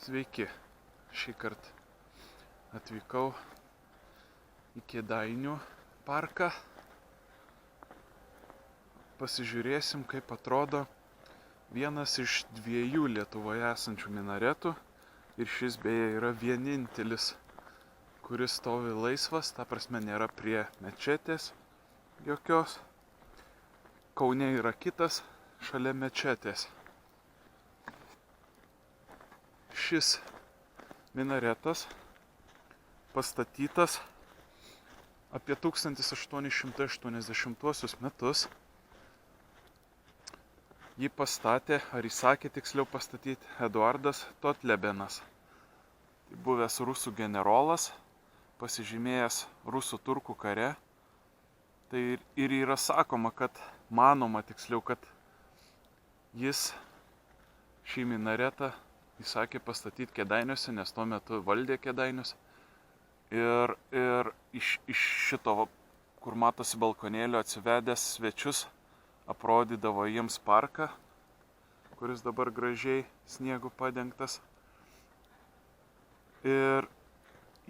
Sveiki, šį kartą atvykau į Kėdainių parką. Pasižiūrėsim, kaip atrodo vienas iš 2 Lietuvoje esančių minaretų. Ir šis beje yra vienintelis, kuris stovi laisvas, ta prasme nėra prie mečetės jokios. Kaune yra kitas šalia mečetės. Šis minaretas pastatytas apie 1880 metus. Jį pastatė, ar įsakė tiksliau pastatyti, Eduardas Totlebenas. Tai buvęs rusų generolas, pasižymėjęs rusų turkų kare. Tai ir yra sakoma, kad manoma tiksliau, kad jis šį minaretą įsakė pastatyti Kėdainiuose, nes tuo metu valdė Kėdainius. Ir iš šito, kur matosi balkonėlio, atsivedęs svečius, aprodydavo jiems parką, kuris dabar gražiai sniegu padengtas. Ir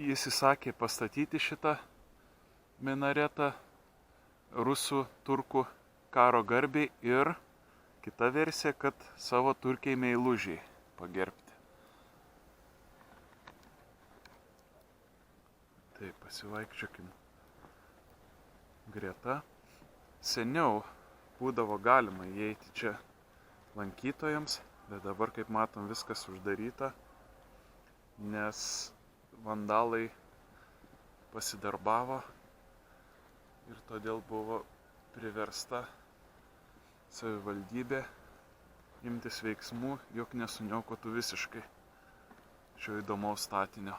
jis įsakė pastatyti šitą minaretą rusų turkų karo garbiai ir kita versija, kad savo turkiai meilužiai pagerbti. Tai pasivaikščiokim greta. Seniau būdavo galima įeiti čia lankytojams, bet dabar, kaip matom, viskas uždaryta, nes vandalai pasidarbavo ir todėl buvo priversta savivaldybė imtis veiksmų, jog nesuniokotų visiškai šio įdomaus statinio.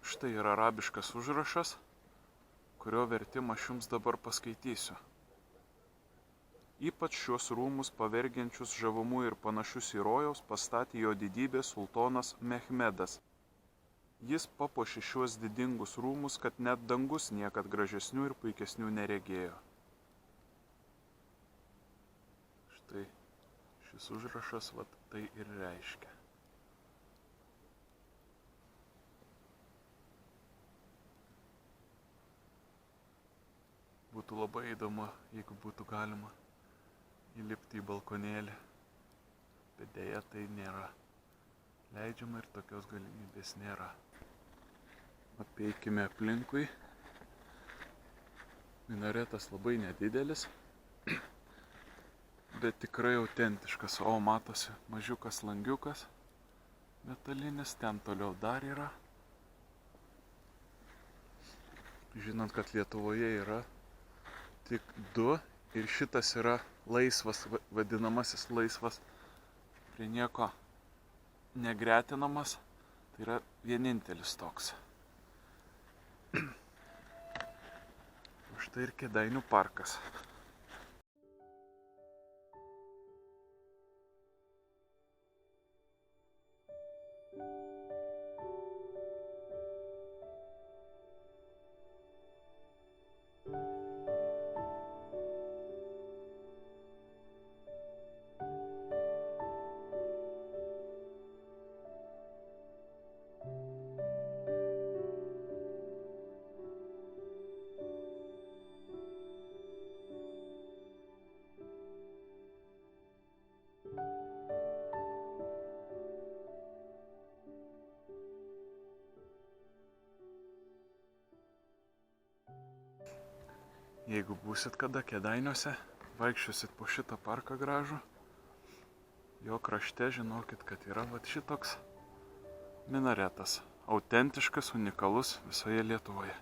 Štai yra arabiškas užrašas, kurio vertimą aš jums dabar paskaitysiu. Ypač šiuos rūmus pavergiančius žavumų ir panašius į rojaus pastatė jo didybė sultonas Mehmedas. Jis papuošė šiuos didingus rūmus, kad net dangus niekad gražesnių ir puikesnių neregėjo. Štai šis užrašas tai ir reiškia. Būtų labai įdomu, jeigu būtų galima įlipti į balkonėlį, bet deja tai nėra leidžiama ir tokios galimybės nėra. Apeikime aplinkui. Minaretas labai nedidelis, bet tikrai autentiškas. O matosi mažiukas langiukas metalinis, ten toliau dar yra. Žinant, kad Lietuvoje yra tik 2 ir šitas yra laisvas, vadinamasis laisvas, prie nieko negretinamas, tai yra vienintelis toks. Štai ir Kėdainių parkas. Jeigu būsit kada Kėdainiuose, vaikščiosit po šitą parką gražų, jo krašte žinokit, kad yra šitoks minaretas, autentiškas, unikalus visoje Lietuvoje.